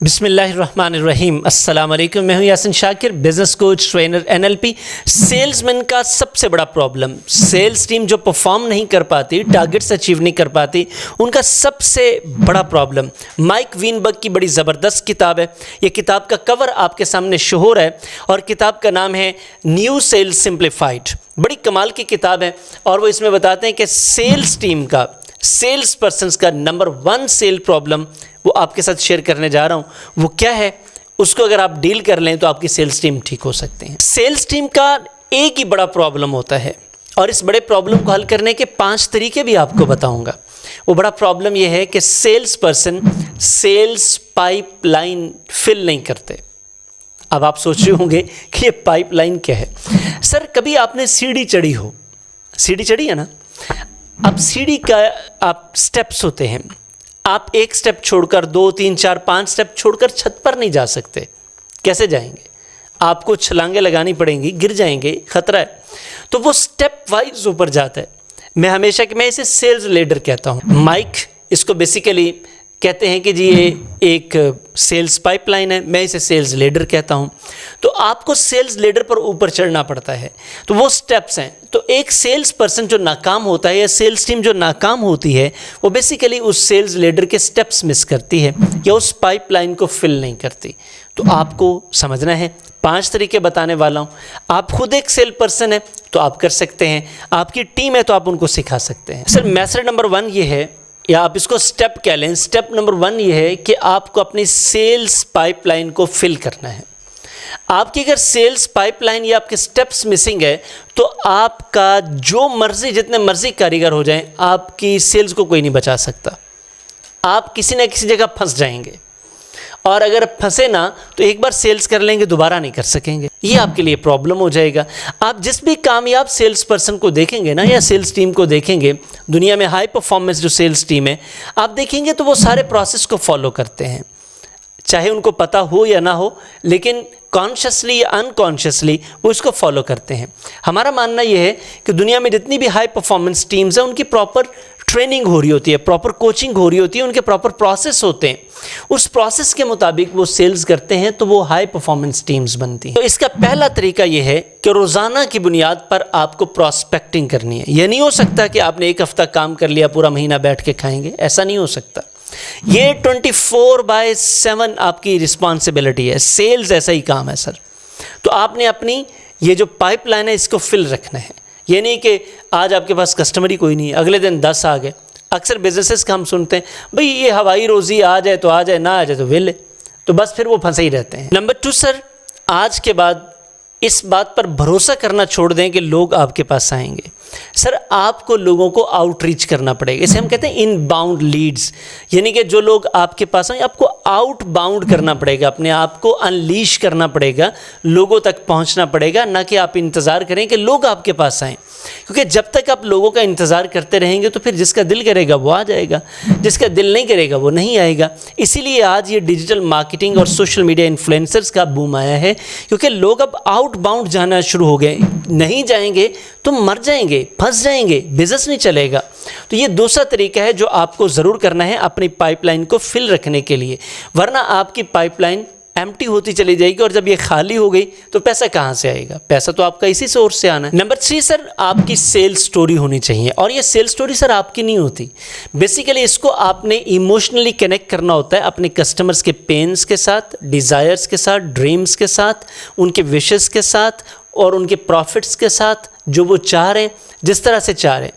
बिस्मिल्लाहिर्रहमानिर्रहीम। अस्सलाम वालेकुम। मैं हूं Yasin Shakir, business coach, trainer, NLP. Salesman का सबसे बड़ा प्रॉब्लम, सेल्स टीम जो परफॉर्म नहीं कर पाती, टारगेट्स अचीव नहीं कर पाती, उनका सबसे बड़ा प्रॉब्लम। माइक वीनबर्ग की बड़ी ज़बरदस्त किताब है। ये किताब का कवर आपके सामने शो हो रहा है और किताब का नाम है न्यू सेल्स सिंप्लीफाइड। बड़ी कमाल की किताब है और वो इसमें बताते हैं कि सेल्स टीम का, सेल्स पर्सन्स का नंबर 1 सेल प्रॉब्लम वो आपके साथ शेयर करने जा रहा हूँ। वो क्या है, उसको अगर आप डील कर लें तो आपकी सेल्स टीम ठीक हो सकते हैं। सेल्स टीम का एक ही बड़ा प्रॉब्लम होता है और इस बड़े प्रॉब्लम को हल करने के 5 तरीके भी आपको बताऊंगा। वो बड़ा प्रॉब्लम ये है कि sales person sales pipeline fill नहीं करते। अब आप सोच रहे होंगे कि ये पाइपलाइन क्या है। सर, कभी आपने सीढ़ी चढ़ी हो, सीढ़ी चढ़ी है ना। अब सीढ़ी का आप स्टेप्स होते हैं, आप एक स्टेप छोड़कर 2, 3, 4, 5 स्टेप छोड़कर छत पर नहीं जा सकते। कैसे जाएंगे? आपको छलांगे लगानी पड़ेंगी, गिर जाएंगे, खतरा है। तो वो स्टेप वाइज ऊपर जाता है। मैं इसे सेल्स लेडर कहता हूँ। माइक इसको बेसिकली कहते हैं कि जी ये एक सेल्स पाइपलाइन है, मैं इसे सेल्स लेडर कहता हूँ। तो आपको सेल्स लेडर पर ऊपर चढ़ना पड़ता है। तो वो स्टेप्स हैं। तो एक सेल्स पर्सन जो नाकाम होता है या सेल्स टीम जो नाकाम होती है, वो बेसिकली उस सेल्स लेडर के स्टेप्स मिस करती है या उस पाइपलाइन को फिल नहीं करती। तो आपको समझना है, 5 तरीके बताने वाला हूँ। आप खुद एक सेल पर्सन है तो आप कर सकते हैं, आपकी टीम है तो आप उनको सिखा सकते हैं। सर, मैसेज नंबर 1 ये है, या आप इसको स्टेप कह लें। स्टेप नंबर 1 ये है कि आपको अपनी सेल्स पाइपलाइन को फिल करना है। आपकी अगर सेल्स पाइपलाइन या आपके स्टेप्स मिसिंग है तो आपका जो मर्जी, जितने मर्जी कारीगर हो जाएं, आपकी सेल्स को कोई नहीं बचा सकता। आप किसी न किसी जगह फंस जाएंगे और अगर फंसे ना तो एक बार सेल्स कर लेंगे, दोबारा नहीं कर सकेंगे। ये आपके लिए प्रॉब्लम हो जाएगा। आप जिस भी कामयाब सेल्स पर्सन को देखेंगे ना या सेल्स टीम को देखेंगे, दुनिया में हाई परफॉर्मेंस जो सेल्स टीम है, आप देखेंगे तो वो सारे प्रोसेस को फॉलो करते हैं, चाहे उनको पता हो या ना हो, लेकिन कॉन्शियसली या अनकॉन्शियसली वो इसको फॉलो करते हैं। हमारा मानना यह है कि दुनिया में जितनी भी हाई परफॉर्मेंस टीम्स हैं, उनकी प्रॉपर ट्रेनिंग हो रही होती है, प्रॉपर कोचिंग हो रही होती है, उनके प्रॉपर प्रोसेस होते हैं। उस प्रोसेस के मुताबिक वो सेल्स करते हैं तो वो हाई परफॉर्मेंस टीम्स बनती हैं। तो इसका पहला तरीका ये है कि रोज़ाना की बुनियाद पर आपको प्रॉस्पेक्टिंग करनी है। यह नहीं हो सकता कि आपने एक हफ्ता काम कर लिया, पूरा महीना बैठ के खाएंगे, ऐसा नहीं हो सकता। ये 24/7 आपकी रिस्पॉन्सिबिलिटी है। सेल्स ऐसा ही काम है सर। तो आपने अपनी ये जो पाइपलाइन है इसको फिल रखना है। ये नहीं कि आज आपके पास कस्टमर ही कोई नहीं है, अगले दिन 10 आ गए। अक्सर बिजनेसेस का हम सुनते हैं, भाई ये हवाई रोज़ी आ जाए तो आ जाए, ना आ जाए तो वेले, तो बस फिर वो फंसे ही रहते हैं। नंबर 2 सर, आज के बाद इस बात पर भरोसा करना छोड़ दें कि लोग आपके पास आएंगे। सर, आपको लोगों को आउटरीच करना पड़ेगा। इसे हम कहते हैं इनबाउंड लीड्स, यानी कि जो लोग आपके पास आए आपको आउटबाउंड करना पड़ेगा, अपने आप को अनलीश करना पड़ेगा, लोगों तक पहुंचना पड़ेगा। ना कि आप इंतज़ार करें कि लोग आपके पास आएँ, क्योंकि जब तक आप लोगों का इंतज़ार करते रहेंगे तो फिर जिसका दिल करेगा वो आ जाएगा, जिसका दिल नहीं करेगा वो नहीं आएगा। इसीलिए आज ये डिजिटल मार्केटिंग और सोशल मीडिया इन्फ्लुएंसर्स का बूम आया है, क्योंकि लोग अब आउटबाउंड जाना शुरू हो गए। नहीं जाएंगे तो मर जाएंगे, फंस जाएंगे, बिजनेस नहीं चलेगा। तो ये दूसरा तरीका है जो आपको ज़रूर करना है अपनी पाइपलाइन को फिल रखने के लिए, वरना आपकी पाइपलाइन एम्प्टी होती चली जाएगी और जब ये खाली हो गई तो पैसा कहाँ से आएगा? पैसा तो आपका इसी सोर्स से आना है। नंबर 3 सर, आपकी सेल्स स्टोरी होनी चाहिए। और ये सेल्स स्टोरी सर आपकी नहीं होती, बेसिकली इसको आपने इमोशनली कनेक्ट करना होता है अपने कस्टमर्स के पेन्स के साथ, डिज़ायर्स के साथ, ड्रीम्स के साथ, उनके विशेस के साथ और उनके प्रॉफिट्स के साथ, जो वो चाह रहे हैं, जिस तरह से चाह रहे हैं।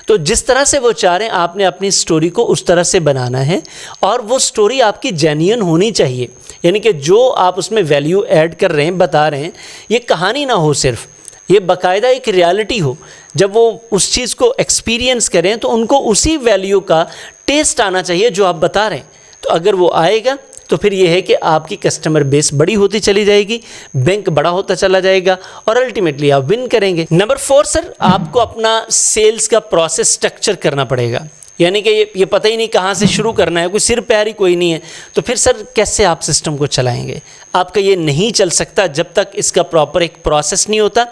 तो जिस तरह से वो चाह रहे हैं आपने अपनी स्टोरी को उस तरह से बनाना है और वो स्टोरी आपकी जेन्युइन होनी चाहिए। यानी कि जो आप उसमें वैल्यू ऐड कर रहे हैं, बता रहे हैं, ये कहानी ना हो सिर्फ, ये बाकायदा एक रियलिटी हो। जब वो उस चीज़ को एक्सपीरियंस करें तो उनको उसी वैल्यू का टेस्ट आना चाहिए जो आप बता रहे हैं। तो अगर वो आएगा तो फिर ये है कि आपकी कस्टमर बेस बड़ी होती चली जाएगी, बैंक बड़ा होता चला जाएगा और अल्टीमेटली आप विन करेंगे। नंबर 4 सर, आपको अपना सेल्स का प्रोसेस स्ट्रक्चर करना पड़ेगा। यानी कि ये पता ही नहीं कहाँ से शुरू करना है, कोई सिर पैर ही कोई नहीं है, तो फिर सर कैसे आप सिस्टम को चलाएंगे? आपका ये नहीं चल सकता जब तक इसका प्रॉपर एक प्रोसेस नहीं होता।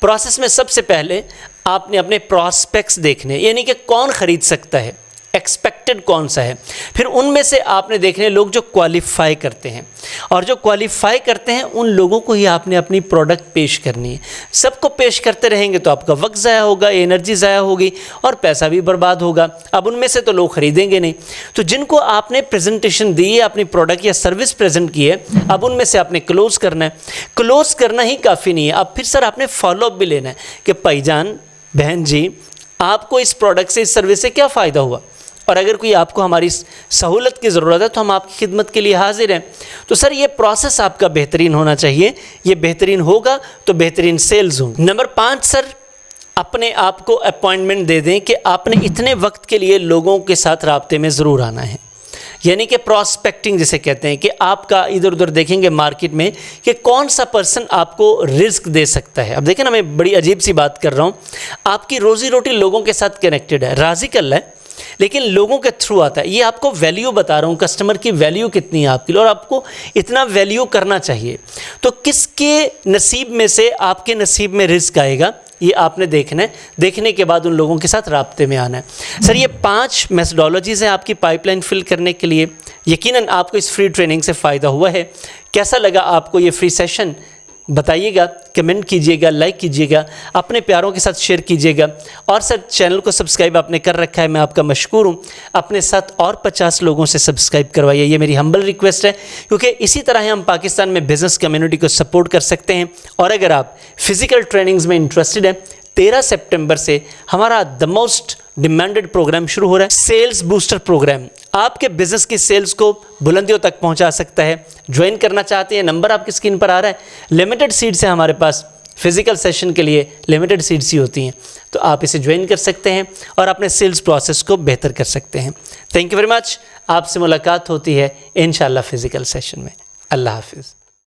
प्रोसेस में सबसे पहले आपने अपने प्रॉस्पेक्ट्स देखने, यानी कि कौन ख़रीद सकता है, एक्सपेक्टेड कौन सा है, फिर उनमें से आपने देखने लोग जो क्वालिफाई करते हैं, और जो क्वालिफाई करते हैं उन लोगों को ही आपने अपनी प्रोडक्ट पेश करनी है। सबको पेश करते रहेंगे तो आपका वक्त ज़ाया होगा, एनर्जी ज़ाया होगी और पैसा भी बर्बाद होगा। अब उनमें से तो लोग खरीदेंगे नहीं। तो जिनको आपने प्रेजेंटेशन दी है, अपनी प्रोडक्ट या सर्विस प्रेजेंट की है, अब उनमें से आपने क्लोज़ करना है। क्लोज़ करना ही काफ़ी नहीं है, अब फिर सर आपने फॉलोअप भी लेना है कि भाईजान बहन जी आपको इस प्रोडक्ट से, इस सर्विस से क्या फ़ायदा हुआ, और अगर कोई आपको हमारी सहूलत की ज़रूरत है तो हम आपकी खिदमत के लिए हाजिर हैं। तो सर ये प्रोसेस आपका बेहतरीन होना चाहिए। ये बेहतरीन होगा तो बेहतरीन सेल्स होंगे। नंबर 5 सर, अपने आप को अपॉइंटमेंट दे दें कि आपने इतने वक्त के लिए लोगों के साथ राब्ते में ज़रूर आना है, यानी कि प्रॉस्पेक्टिंग जिसे कहते हैं, कि आपका इधर उधर देखेंगे मार्केट में कि कौन सा पर्सन आपको रिस्क दे सकता है। अब देखें ना, मैं बड़ी अजीब सी बात कर रहा हूँ, आपकी रोज़ी रोटी लोगों के साथ कनेक्टेड है, राज़ी कल्ला है, लेकिन लोगों के थ्रू आता है। ये आपको वैल्यू बता रहा हूँ, कस्टमर की वैल्यू कितनी है आपके लिए, और आपको इतना वैल्यू करना चाहिए। तो किसके नसीब में से आपके नसीब में रिस्क आएगा, ये आपने देखना है। देखने के बाद उन लोगों के साथ राब्ते में आना है। सर ये 5 मेथडोलॉजीज़ हैं आपकी पाइपलाइन फिल करने के लिए। यकीनन आपको इस फ्री ट्रेनिंग से फ़ायदा हुआ है। कैसा लगा आपको ये फ्री सेशन, बताइएगा, कमेंट कीजिएगा, लाइक कीजिएगा, अपने प्यारों के साथ शेयर कीजिएगा। और सर चैनल को सब्सक्राइब आपने कर रखा है, मैं आपका मशकूर हूँ। अपने साथ और 50 लोगों से सब्सक्राइब करवाइए, ये मेरी हम्बल रिक्वेस्ट है, क्योंकि इसी तरह हम पाकिस्तान में बिज़नेस कम्युनिटी को सपोर्ट कर सकते हैं। और अगर आप फिज़िकल ट्रेनिंग्स में इंटरेस्टेड हैं, 13 सितंबर से हमारा द मोस्ट डिमांडेड प्रोग्राम शुरू हो रहा है, सेल्स बूस्टर प्रोग्राम। आपके बिजनेस की सेल्स को बुलंदियों तक पहुंचा सकता है। ज्वाइन करना चाहते हैं, नंबर आपकी स्क्रीन पर आ रहा है। लिमिटेड सीट्स हैं हमारे पास, फिजिकल सेशन के लिए लिमिटेड सीट्स ही होती हैं, तो आप इसे ज्वाइन कर सकते हैं और अपने सेल्स प्रोसेस को बेहतर कर सकते हैं। Thank you very much. आपसे मुलाकात होती है इंशाल्लाह फिजिकल सेशन में। अल्लाह हाफिज़।